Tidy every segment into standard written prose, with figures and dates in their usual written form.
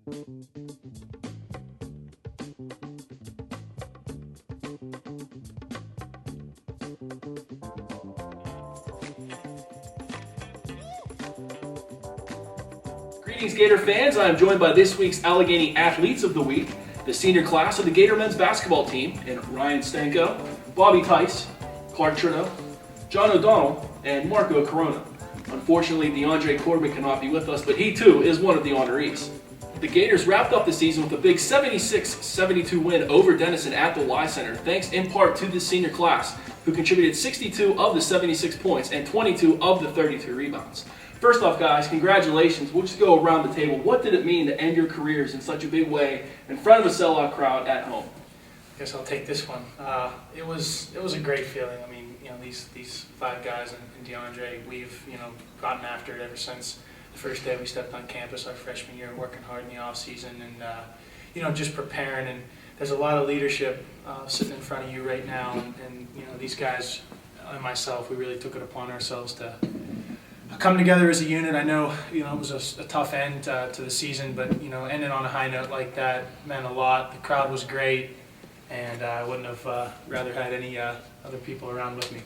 Greetings, Gator fans. I am joined by this week's Allegheny Athletes of the Week, the senior class of the Gator men's basketball team, and Ryan Stanko, Bobby Theiss, Clark Tritto, John O'Donnell, and Marco Corona. Unfortunately, D'Andre Corbin cannot be with us, but he too is one of the honorees. The Gators wrapped up the season with a big 76-72 win over Denison at the Y Center, thanks in part to this senior class, who contributed 62 of the 76 points and 22 of the 32 rebounds. First off, guys, congratulations. We'll just go around the table. What did it mean to end your careers in such a big way in front of a sellout crowd at home? I guess I'll take this one. It was a great feeling. I mean, these five guys and D'Andre, we've gotten after it ever since the first day we stepped on campus our freshman year, working hard in the off season and just preparing. And there's a lot of leadership sitting in front of you right now, and these guys and myself, we really took it upon ourselves to come together as a unit. I know, it was a tough end to the season, but, ending on a high note like that meant a lot. The crowd was great, and I wouldn't have rather had any other people around with me.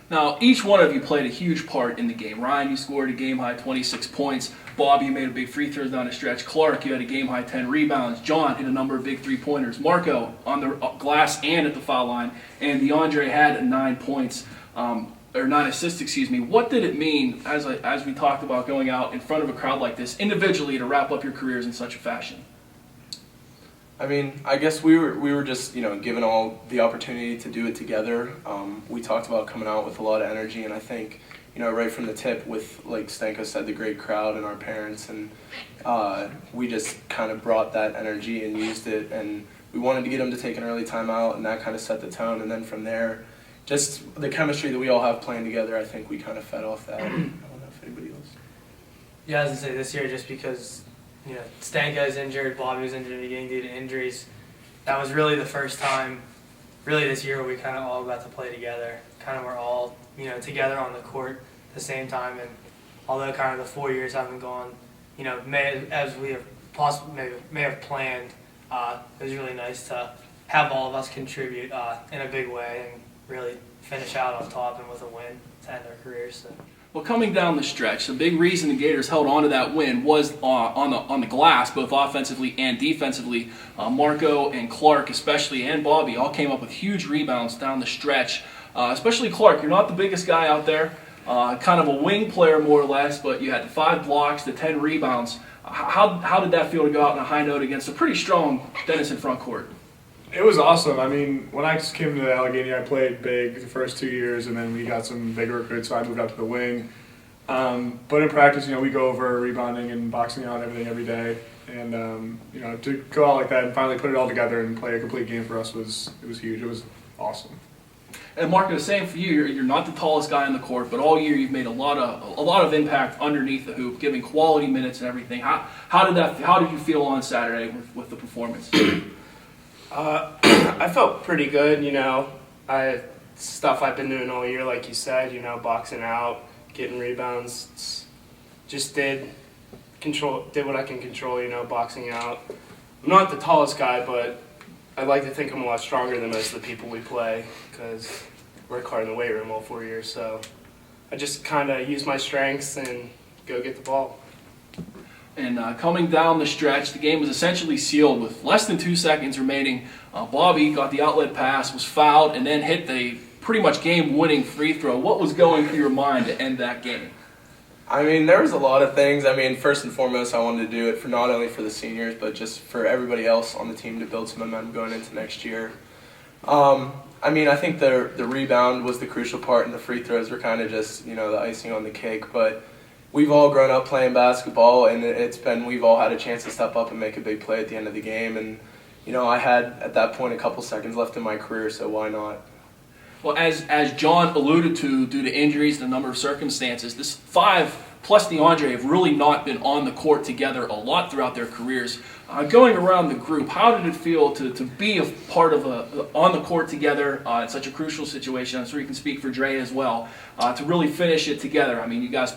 Now, each one of you played a huge part in the game. Ryan, you scored a game-high 26 points. Bob, you made a big free throws down the stretch. Clark, you had a game-high 10 rebounds. John hit a number of big three-pointers. Marco on the glass and at the foul line. And D'Andre had 9 points. Or 9 assists, excuse me. What did it mean, as we talked about, going out in front of a crowd like this individually to wrap up your careers in such a fashion? I mean, I guess we were just given all the opportunity to do it together. We talked about coming out with a lot of energy, and I think right from the tip, with, like Stanko said, the great crowd and our parents, and we just kind of brought that energy and used it, and we wanted to get them to take an early timeout, and that kind of set the tone, and then from there, just the chemistry that we all have playing together, I think we kind of fed off that. I don't know if anybody else. Yeah, as I say, this year, just because Stanko is injured, Bobby was injured in the beginning due to injuries, that was really the first time, really this year, where we kind of all got to play together. Kind of we're all together on the court at the same time, and although kind of the 4 years haven't gone, as we have possibly may have planned, it was really nice to have all of us contribute in a big way and really finish out on top and with a win to end our careers. So. Well, coming down the stretch, the big reason the Gators held on to that win was on the glass, both offensively and defensively. Marco and Clark especially, and Bobby, all came up with huge rebounds down the stretch. Especially Clark, you're not the biggest guy out there, kind of a wing player more or less, but you had the 5 blocks, the 10 rebounds. How did that feel to go out on a high note against a pretty strong Denison front court? It was awesome. I mean, when I came to Allegheny, I played big the first 2 years, and then we got some big recruits, so I moved out to the wing. But in practice, we go over rebounding and boxing out and everything every day. And, to go out like that and finally put it all together and play a complete game for us was huge. It was awesome. And Marco, the same for you. You're not the tallest guy on the court, but all year you've made a lot of impact underneath the hoop, giving quality minutes and everything. How did you feel on Saturday with the performance? I felt pretty good, stuff I've been doing all year, like you said, boxing out, getting rebounds, just did what I can control, boxing out. I'm not the tallest guy, but I'd like to think I'm a lot stronger than most of the people we play, because I work hard in the weight room all 4 years, so I just kind of use my strengths and go get the ball. And coming down the stretch, the game was essentially sealed with less than 2 seconds remaining. Bobby got the outlet pass, was fouled, and then hit the pretty much game-winning free throw. What was going through your mind to end that game? I mean, there was a lot of things. I mean, first and foremost, I wanted to do it for not only for the seniors, but just for everybody else on the team to build some momentum going into next year. I mean, I think the rebound was the crucial part, and the free throws were kind of just, the icing on the cake. But we've all grown up playing basketball, and we've all had a chance to step up and make a big play at the end of the game. And, I had, at that point, a couple seconds left in my career, so why not? Well, as John alluded to, due to injuries and a number of circumstances, this 5 plus D'Andre have really not been on the court together a lot throughout their careers. Going around the group, how did it feel to be a part of on the court together in such a crucial situation? I'm sure you can speak for Dre as well, to really finish it together. I mean, you guys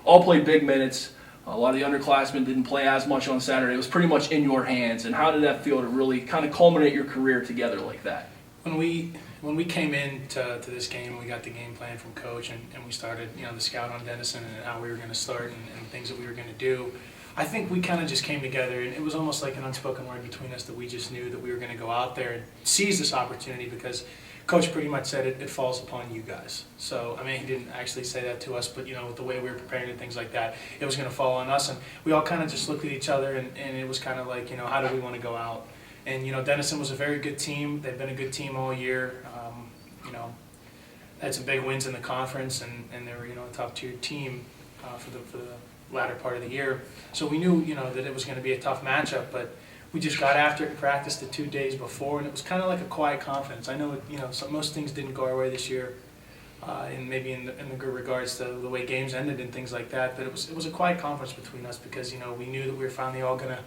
all played big minutes. A lot of the underclassmen didn't play as much on Saturday. It was pretty much in your hands. And how did that feel to really kind of culminate your career together like that? When we came in to this game, we got the game plan from coach, and we started, the scout on Denison and how we were going to start and things that we were going to do. I think we kind of just came together, and it was almost like an unspoken word between us that we just knew that we were going to go out there and seize this opportunity because coach pretty much said it falls upon you guys. So, I mean, he didn't actually say that to us, but, with the way we were preparing and things like that, it was going to fall on us. And we all kind of just looked at each other, and it was kind of like, how do we want to go out? And, Denison was a very good team. They've been a good team all year. Had some big wins in the conference, and they were, a top-tier team for the latter part of the year. So we knew, that it was going to be a tough matchup, but we just got after it and practiced the 2 days before, and it was kind of like a quiet confidence. I know, most things didn't go our way this year, and maybe in the regards to the way games ended and things like that, but it was a quiet confidence between us because, we knew that we were finally all going to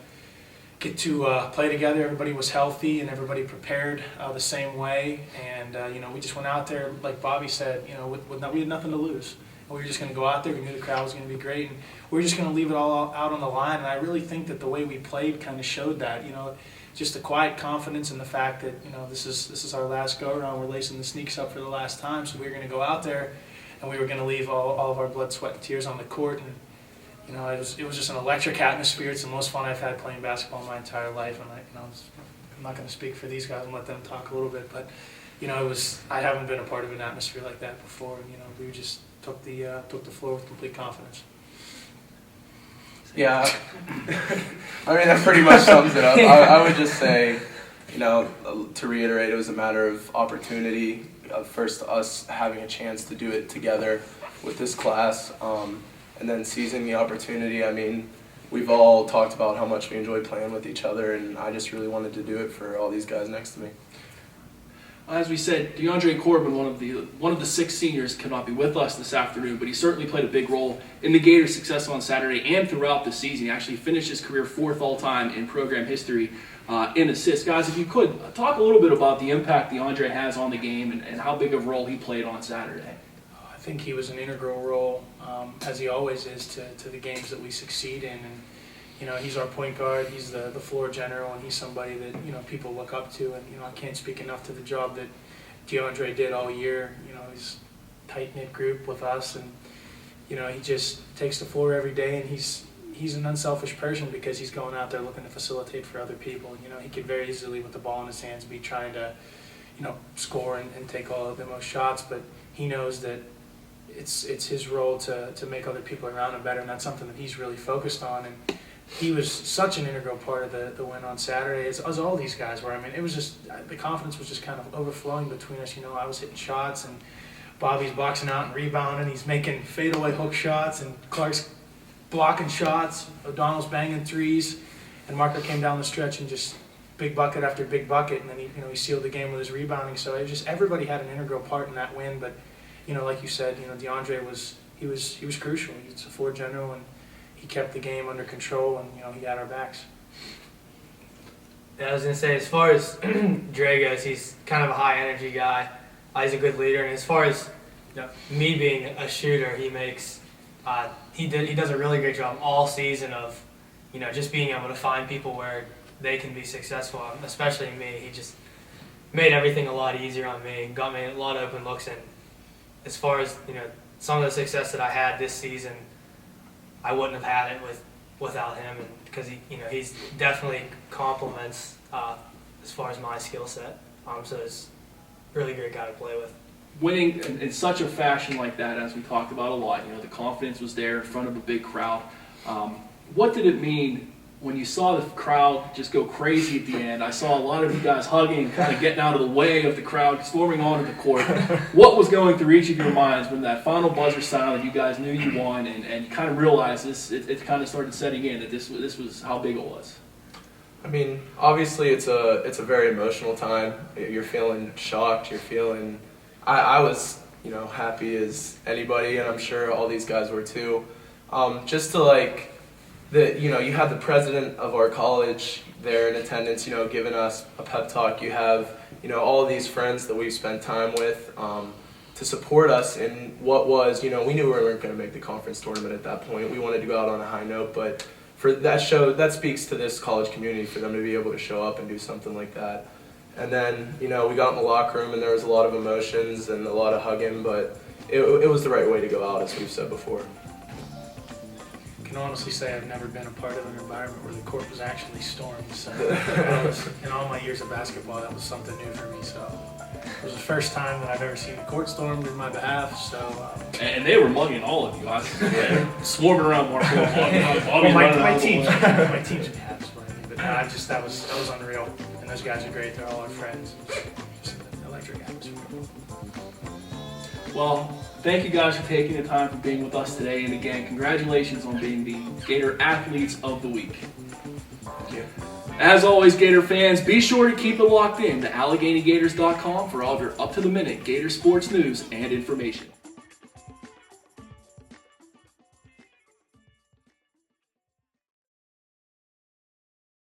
get to play together. Everybody was healthy and everybody prepared the same way, and we just went out there, like Bobby said, we had nothing to lose. We were just going to go out there. We knew the crowd was going to be great, and we were just going to leave it all out on the line. And I really think that the way we played kind of showed that. Just the quiet confidence and the fact that this is our last go around. We're lacing the sneaks up for the last time, so we were going to go out there, and we were going to leave all of our blood, sweat, and tears on the court. And it was just an electric atmosphere. It's the most fun I've had playing basketball in my entire life. And I'm not going to speak for these guys and let them talk a little bit, but I haven't been a part of an atmosphere like that before. We just took the floor with complete confidence. Yeah, I mean that pretty much sums it up. I would just say, to reiterate, it was a matter of opportunity. First, us having a chance to do it together with this class, and then seizing the opportunity. I mean, we've all talked about how much we enjoy playing with each other, and I just really wanted to do it for all these guys next to me. As we said, D'Andre Corbin, one of the 6 seniors, cannot be with us this afternoon, but he certainly played a big role in the Gators' success on Saturday and throughout the season. He actually finished his career 4th all-time in program history in assists. Guys, if you could, talk a little bit about the impact D'Andre has on the game and how big of a role he played on Saturday. I think he was an integral role, as he always is, to the games that we succeed in. And he's our point guard, he's the floor general, and he's somebody that, people look up to. And, I can't speak enough to the job that D'Andre did all year. He's a tight-knit group with us, and, he just takes the floor every day, and he's an unselfish person because he's going out there looking to facilitate for other people. He could very easily, with the ball in his hands, be trying to, score and take all of the most shots, but he knows that it's his role to make other people around him better, and that's something that he's really focused on. And he was such an integral part of the win on Saturday, as all these guys were. I mean, it was just, the confidence was just kind of overflowing between us. I was hitting shots, and Bobby's boxing out and rebounding. He's making fadeaway hook shots, and Clark's blocking shots. O'Donnell's banging threes, and Marker came down the stretch and just big bucket after big bucket, and then he sealed the game with his rebounding. So it was just, everybody had an integral part in that win. But like you said, D'Andre was crucial. He's a floor general, and he kept the game under control, and he had our backs. Yeah, I was gonna say, as far as Dre goes, he's kind of a high energy guy. He's a good leader, and as far as me being a shooter, he makes he does a really great job all season of just being able to find people where they can be successful, especially me. He just made everything a lot easier on me, got me a lot of open looks, and as far as some of the success that I had this season, I wouldn't have had it without him, and because he's definitely complements as far as my skill set. So he's a really great guy to play with. Winning in such a fashion like that, as we talked about a lot, the confidence was there in front of a big crowd. What did it mean when you saw the crowd just go crazy at the end? I saw a lot of you guys hugging and kind of getting out of the way of the crowd, storming onto the court. What was going through each of your minds when that final buzzer sounded, you guys knew you won, and you kind of realized it kind of started setting in that this was how big it was? I mean, obviously it's a very emotional time. You're feeling shocked. You're feeling. I was happy as anybody, and I'm sure all these guys were too. Just to you have the president of our college there in attendance, giving us a pep talk. You have all of these friends that we've spent time with. to support us in what was, we knew we weren't going to make the conference tournament at that point. We wanted to go out on a high note, but for that speaks to this college community for them to be able to show up and do something like that. And then, we got in the locker room and there was a lot of emotions and a lot of hugging, but it was the right way to go out, as we've said before. I can honestly say I've never been a part of an environment where the court was actually stormed. So in all my years of basketball, that was something new for me. So it was the first time that I've ever seen the court stormed in my behalf. So And they were mugging all of you. Swarming around Mark. well, my team's behalf, but no, that was unreal. And those guys are great. They're all our friends. Just an electric atmosphere. Well, thank you guys for taking the time for being with us today. And again, congratulations on being the Gator Athletes of the Week. Thank you. As always, Gator fans, be sure to keep it locked in to AlleghenyGators.com for all of your up-to-the-minute Gator sports news and information.